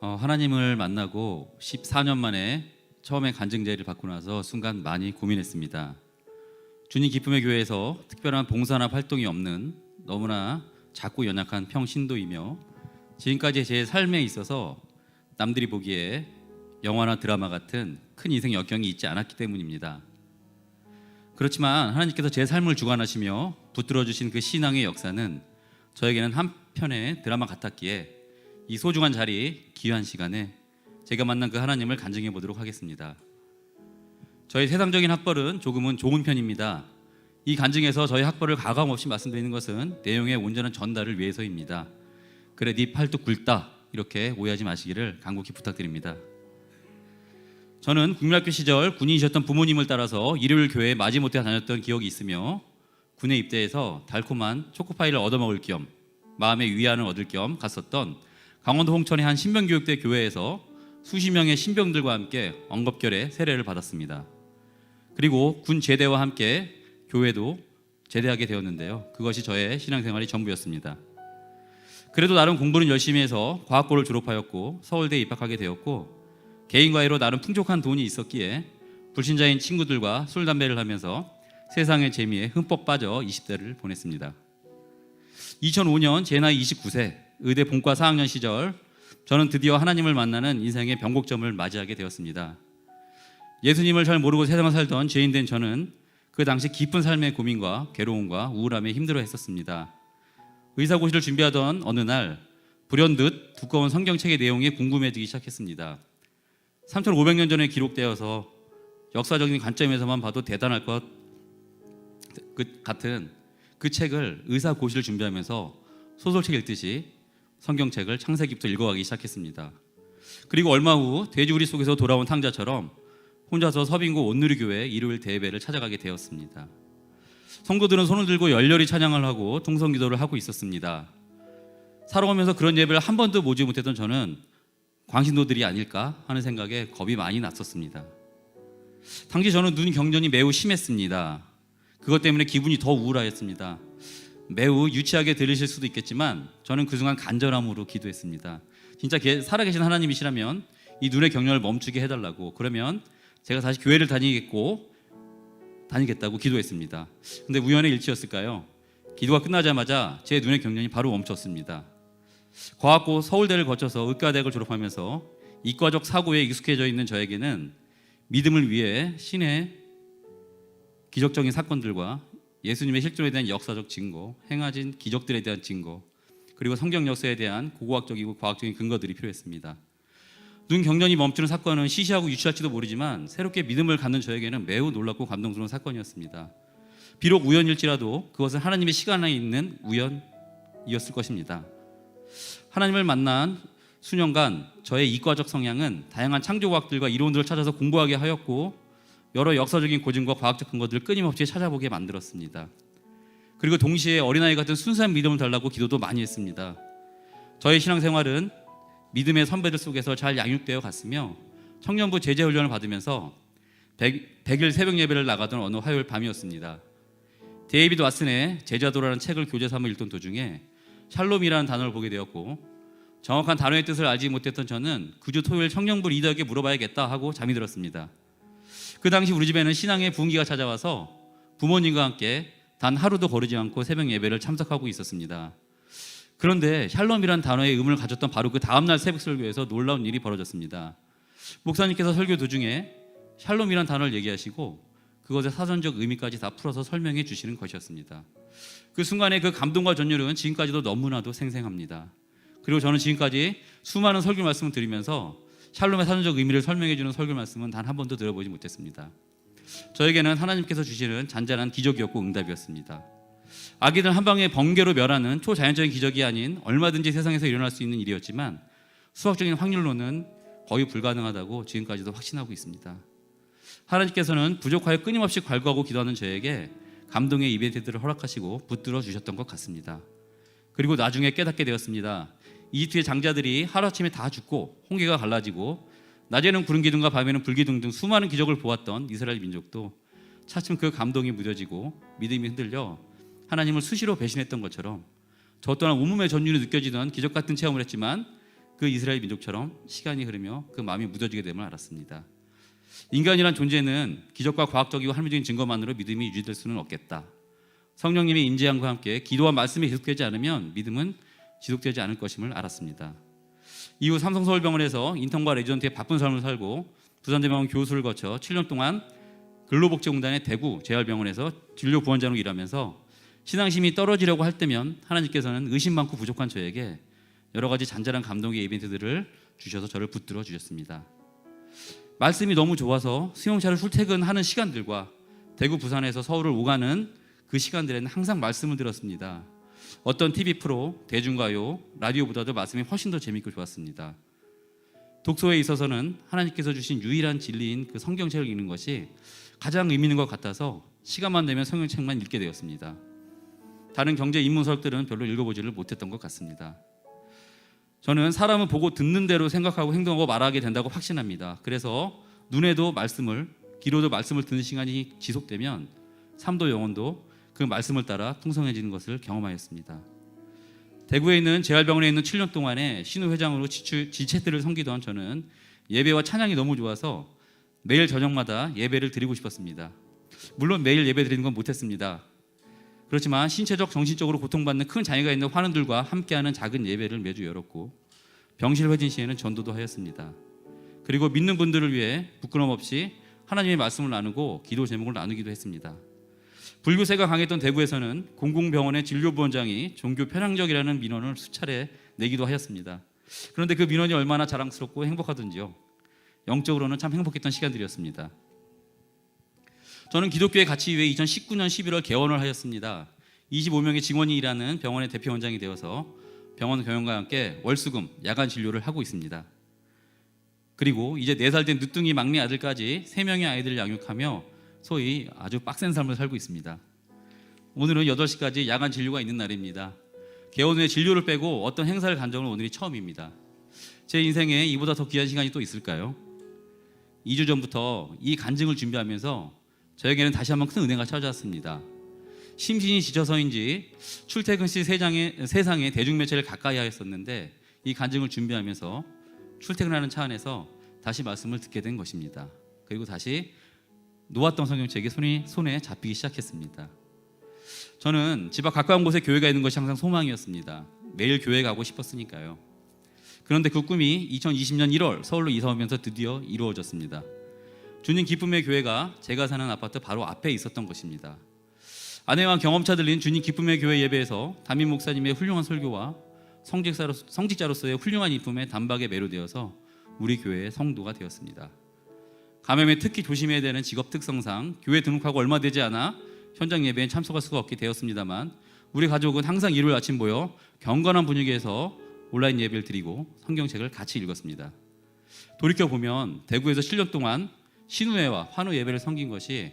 하나님을 만나고 14년 만에 처음에 간증제를 받고 나서 순간 많이 고민했습니다. 주님 기쁨의 교회에서 특별한 봉사나 활동이 없는 너무나 작고 연약한 평신도이며 지금까지 제 삶에 있어서 남들이 보기에 영화나 드라마 같은 큰 인생 역경이 있지 않았기 때문입니다. 그렇지만 하나님께서 제 삶을 주관하시며 붙들어 주신 그 신앙의 역사는 저에게는 한편의 드라마 같았기에 이 소중한 자리, 귀한 시간에 제가 만난 그 하나님을 간증해 보도록 하겠습니다. 저희 세상적인 학벌은 조금은 좋은 편입니다. 이 간증에서 저희 학벌을 가감 없이 말씀드리는 것은 내용의 온전한 전달을 위해서입니다. 그래 네 팔뚝 굵다 이렇게 오해하지 마시기를 간곡히 부탁드립니다. 저는 국민학교 시절 군인이셨던 부모님을 따라서 일요일 교회에 마지못해 다녔던 기억이 있으며 군에 입대해서 달콤한 초코파이를 얻어먹을 겸 마음의 위안을 얻을 겸 갔었던 강원도 홍천의 한 신병교육대 교회에서 수십 명의 신병들과 함께 엉겁결에 세례를 받았습니다. 그리고 군 제대와 함께 교회도 제대하게 되었는데요. 그것이 저의 신앙생활이 전부였습니다. 그래도 나름 공부는 열심히 해서 과학고를 졸업하였고 서울대에 입학하게 되었고 개인과외로 나름 풍족한 돈이 있었기에 불신자인 친구들과 술, 담배를 하면서 세상의 재미에 흠뻑 빠져 20대를 보냈습니다. 2005년 제 나이 29세 의대 본과 4학년 시절 저는 드디어 하나님을 만나는 인생의 변곡점을 맞이하게 되었습니다. 예수님을 잘 모르고 세상을 살던 죄인된 저는 그 당시 깊은 삶의 고민과 괴로움과 우울함에 힘들어했었습니다. 의사고시를 준비하던 어느 날 불현듯 두꺼운 성경책의 내용이 궁금해지기 시작했습니다. 3,500년 전에 기록되어서 역사적인 관점에서만 봐도 대단할 것 같은 그 책을 의사고시를 준비하면서 소설책 읽듯이 성경책을 창세기부터 읽어가기 시작했습니다. 그리고 얼마 후 돼지우리 속에서 돌아온 탕자처럼 혼자서 서빙고 온누리교회 일요일 대예배를 찾아가게 되었습니다. 성도들은 손을 들고 열렬히 찬양을 하고 통성기도를 하고 있었습니다. 살아오면서 그런 예배를 한 번도 보지 못했던 저는 광신도들이 아닐까 하는 생각에 겁이 많이 났었습니다. 당시 저는 눈 경련이 매우 심했습니다. 그것 때문에 기분이 더 우울하였습니다. 매우 유치하게 들으실 수도 있겠지만 저는 그 순간 간절함으로 기도했습니다. 진짜 살아계신 하나님이시라면 이 눈의 경련을 멈추게 해달라고, 그러면 제가 다시 교회를 다니겠다고 기도했습니다. 근데 우연의 일치였을까요? 기도가 끝나자마자 제 눈의 경련이 바로 멈췄습니다. 과학고 서울대를 거쳐서 의과대학을 졸업하면서 이과적 사고에 익숙해져 있는 저에게는 믿음을 위해 신의 기적적인 사건들과 예수님의 실존에 대한 역사적 증거, 행하신 기적들에 대한 증거, 그리고 성경 역사에 대한 고고학적이고 과학적인 근거들이 필요했습니다. 눈 경련이 멈추는 사건은 시시하고 유치할지도 모르지만 새롭게 믿음을 갖는 저에게는 매우 놀랍고 감동스러운 사건이었습니다. 비록 우연일지라도 그것은 하나님의 시간에 있는 우연이었을 것입니다. 하나님을 만난 수년간 저의 이과적 성향은 다양한 창조과학들과 이론들을 찾아서 공부하게 하였고 여러 역사적인 고증과 과학적 근거들을 끊임없이 찾아보게 만들었습니다. 그리고 동시에 어린아이 같은 순수한 믿음을 달라고 기도도 많이 했습니다. 저의 신앙생활은 믿음의 선배들 속에서 잘 양육되어 갔으며 청년부 제자훈련을 받으면서 100일 새벽 예배를 나가던 어느 화요일 밤이었습니다. 데이비드 왓슨의 제자도라는 책을 교재 삼아 읽던 도중에 샬롬이라는 단어를 보게 되었고 정확한 단어의 뜻을 알지 못했던 저는 그 주 토요일 청년부 리더에게 물어봐야겠다 하고 잠이 들었습니다. 그 당시 우리 집에는 신앙의 부흥기가 찾아와서 부모님과 함께 단 하루도 거르지 않고 새벽 예배를 참석하고 있었습니다. 그런데 샬롬이라는 단어의 의미를 가졌던 바로 그 다음날 새벽 설교에서 놀라운 일이 벌어졌습니다. 목사님께서 설교 도중에 샬롬이라는 단어를 얘기하시고 그것의 사전적 의미까지 다 풀어서 설명해 주시는 것이었습니다. 그 순간의 그 감동과 전율은 지금까지도 너무나도 생생합니다. 그리고 저는 지금까지 수많은 설교 말씀을 드리면서 샬롬의 사전적 의미를 설명해 주는 설교 말씀은 단 한 번도 들어보지 못했습니다. 저에게는 하나님께서 주시는 잔잔한 기적이었고 응답이었습니다. 아기들 한 방에 번개로 멸하는 초자연적인 기적이 아닌 얼마든지 세상에서 일어날 수 있는 일이었지만 수학적인 확률로는 거의 불가능하다고 지금까지도 확신하고 있습니다. 하나님께서는 부족하여 끊임없이 갈구하고 기도하는 저에게 감동의 이벤트들을 허락하시고 붙들어 주셨던 것 같습니다. 그리고 나중에 깨닫게 되었습니다. 이집트의 장자들이 하루아침에 다 죽고 홍해가 갈라지고 낮에는 구름 기둥과 밤에는 불기둥 등 수많은 기적을 보았던 이스라엘 민족도 차츰 그 감동이 무뎌지고 믿음이 흔들려 하나님을 수시로 배신했던 것처럼 저 또한 온몸의 전율이 느껴지던 기적 같은 체험을 했지만 그 이스라엘 민족처럼 시간이 흐르며 그 마음이 무뎌지게 됨을 알았습니다. 인간이란 존재는 기적과 과학적이고 합리적인 증거만으로 믿음이 유지될 수는 없겠다. 성령님의 임재함과 함께 기도와 말씀이 계속되지 않으면 믿음은 지속되지 않을 것임을 알았습니다. 이후 삼성서울병원에서 인턴과 레지던트의 바쁜 삶을 살고 부산대병원 교수를 거쳐 7년 동안 근로복지공단의 대구 재활병원에서 진료부원장으로 일하면서 신앙심이 떨어지려고 할 때면 하나님께서는 의심 많고 부족한 저에게 여러 가지 잔잔한 감동의 이벤트들을 주셔서 저를 붙들어 주셨습니다. 말씀이 너무 좋아서 수용차를 출퇴근하는 시간들과 대구 부산에서 서울을 오가는 그 시간들에는 항상 말씀을 들었습니다. 어떤 TV 프로, 대중가요, 라디오보다도 말씀이 훨씬 더 재밌고 좋았습니다. 독서에 있어서는 하나님께서 주신 유일한 진리인 그 성경책을 읽는 것이 가장 의미 있는 것 같아서 시간만 되면 성경책만 읽게 되었습니다. 다른 경제 인문서적들은 별로 읽어보지를 못했던 것 같습니다. 저는 사람은 보고 듣는 대로 생각하고 행동하고 말하게 된다고 확신합니다. 그래서 눈에도 말씀을, 귀로도 말씀을 듣는 시간이 지속되면 삶도 영혼도 그 말씀을 따라 풍성해지는 것을 경험하였습니다. 대구에 있는 재활병원에 있는 7년 동안에 신우 회장으로 지체들을 섬기던 저는 예배와 찬양이 너무 좋아서 매일 저녁마다 예배를 드리고 싶었습니다. 물론 매일 예배 드리는 건 못했습니다. 그렇지만 신체적, 정신적으로 고통받는 큰 장애가 있는 환우들과 함께하는 작은 예배를 매주 열었고 병실회진 시에는 전도도 하였습니다. 그리고 믿는 분들을 위해 부끄럼 없이 하나님의 말씀을 나누고 기도 제목을 나누기도 했습니다. 불교세가 강했던 대구에서는 공공병원의 진료부원장이 종교 편향적이라는 민원을 수차례 내기도 하였습니다. 그런데 그 민원이 얼마나 자랑스럽고 행복하던지요. 영적으로는 참 행복했던 시간들이었습니다. 저는 기독교에 갇히기 위해 2019년 11월 개원을 하였습니다. 25명의 직원이 일하는 병원의 대표원장이 되어서 병원 경영과 함께 월수금, 야간 진료를 하고 있습니다. 그리고 이제 4살 된 늦둥이 막내 아들까지 3명의 아이들을 양육하며 소위 아주 빡센 삶을 살고 있습니다. 오늘은 8시까지 야간 진료가 있는 날입니다. 개원 후에 진료를 빼고 어떤 행사를 간 적은 오늘이 처음입니다. 제 인생에 이보다 더 귀한 시간이 또 있을까요? 2주 전부터 이 간증을 준비하면서 저에게는 다시 한번 큰 은혜가 찾아왔습니다. 심신이 지쳐서인지 출퇴근 시 세상에 대중매체를 가까이 하였었는데 이 간증을 준비하면서 출퇴근하는 차 안에서 다시 말씀을 듣게 된 것입니다. 그리고 다시 놓았던 성경책이 손에 잡히기 시작했습니다. 저는 집 앞 가까운 곳에 교회가 있는 것이 항상 소망이었습니다. 매일 교회 가고 싶었으니까요. 그런데 그 꿈이 2020년 1월 서울로 이사 오면서 드디어 이루어졌습니다. 주님 기쁨의 교회가 제가 사는 아파트 바로 앞에 있었던 것입니다. 아내와 경험차 들린 주님 기쁨의 교회 예배에서 담임 목사님의 훌륭한 설교와 성직자로서의 훌륭한 이쁨에 단박에 매료되어서 우리 교회의 성도가 되었습니다. 감염에 특히 조심해야 되는 직업 특성상 교회 등록하고 얼마 되지 않아 현장 예배에 참석할 수가 없게 되었습니다만 우리 가족은 항상 일요일 아침 모여 경건한 분위기에서 온라인 예배를 드리고 성경책을 같이 읽었습니다. 돌이켜보면 대구에서 7년 동안 신우회와 환우 예배를 섬긴 것이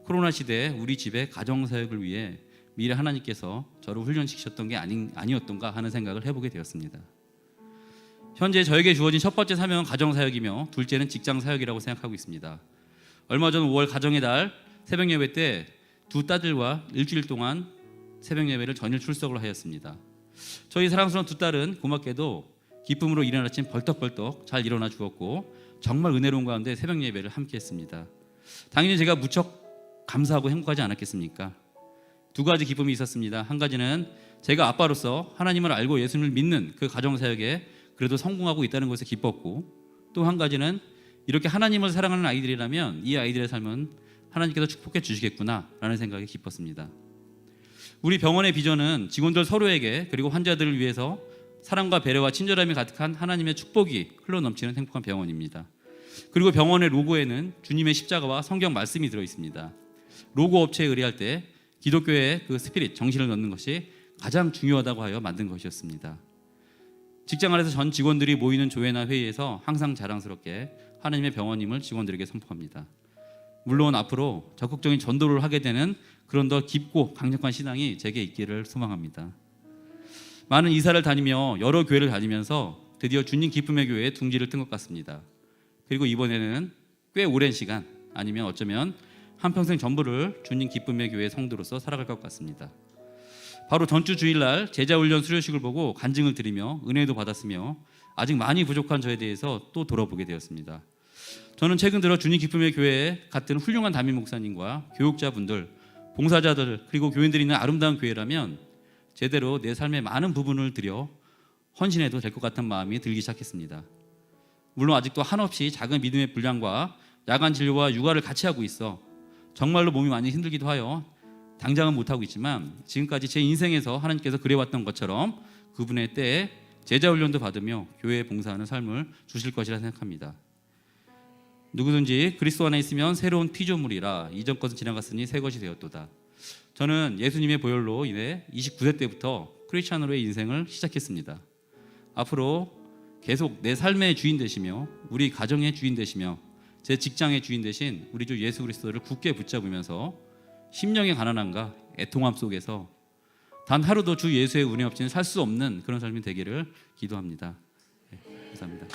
코로나 시대에 우리 집의 가정사역을 위해 미래 하나님께서 저를 훈련시키셨던 게 아니었던가 하는 생각을 해보게 되었습니다. 현재 저에게 주어진 첫 번째 사명은 가정사역이며 둘째는 직장사역이라고 생각하고 있습니다. 얼마 전 5월 가정의 달 새벽 예배 때 두 딸들과 일주일 동안 새벽 예배를 전일 출석을 하였습니다. 저희 사랑스러운 두 딸은 고맙게도 기쁨으로 이른 아침 벌떡벌떡 잘 일어나 주었고 정말 은혜로운 가운데 새벽 예배를 함께 했습니다. 당연히 제가 무척 감사하고 행복하지 않았겠습니까? 두 가지 기쁨이 있었습니다. 한 가지는 제가 아빠로서 하나님을 알고 예수님을 믿는 그 가정사역에 그래도 성공하고 있다는 것에 기뻤고 또 한 가지는 이렇게 하나님을 사랑하는 아이들이라면 이 아이들의 삶은 하나님께서 축복해 주시겠구나 라는 생각에 기뻤습니다. 우리 병원의 비전은 직원들 서로에게 그리고 환자들을 위해서 사랑과 배려와 친절함이 가득한 하나님의 축복이 흘러넘치는 행복한 병원입니다. 그리고 병원의 로고에는 주님의 십자가와 성경 말씀이 들어있습니다. 로고 업체에 의뢰할 때 기독교의 그 스피릿, 정신을 넣는 것이 가장 중요하다고 하여 만든 것이었습니다. 직장 안에서 전 직원들이 모이는 조회나 회의에서 항상 자랑스럽게 하나님의 병원임을 직원들에게 선포합니다. 물론 앞으로 적극적인 전도를 하게 되는 그런 더 깊고 강력한 신앙이 제게 있기를 소망합니다. 많은 이사를 다니며 여러 교회를 다니면서 드디어 주님 기쁨의 교회에 둥지를 튼 것 같습니다. 그리고 이번에는 꽤 오랜 시간 아니면 어쩌면 한평생 전부를 주님 기쁨의 교회 성도로서 살아갈 것 같습니다. 바로 전주 주일날 제자훈련 수료식을 보고 간증을 드리며 은혜도 받았으며 아직 많이 부족한 저에 대해서 또 돌아보게 되었습니다. 저는 최근 들어 주님 기쁨의 교회에 같은 훌륭한 담임 목사님과 교육자분들, 봉사자들 그리고 교인들이 있는 아름다운 교회라면 제대로 내 삶의 많은 부분을 들여 헌신해도 될 것 같은 마음이 들기 시작했습니다. 물론 아직도 한없이 작은 믿음의 분량과 야간 진료와 육아를 같이 하고 있어 정말로 몸이 많이 힘들기도 하여 당장은 못하고 있지만 지금까지 제 인생에서 하나님께서 그래왔던 것처럼 그분의 때에 제자훈련도 받으며 교회에 봉사하는 삶을 주실 것이라 생각합니다. 누구든지 그리스도 안에 있으면 새로운 피조물이라 이전 것은 지나갔으니 새 것이 되었도다. 저는 예수님의 보혈로 인해 29세 때부터 크리스찬으로의 인생을 시작했습니다. 앞으로 계속 내 삶의 주인 되시며 우리 가정의 주인 되시며 제 직장의 주인 되신 우리 주 예수 그리스도를 굳게 붙잡으면서 심령의 가난함과 애통함 속에서 단 하루도 주 예수의 은혜 없이는 살 수 없는 그런 삶이 되기를 기도합니다. 네, 감사합니다.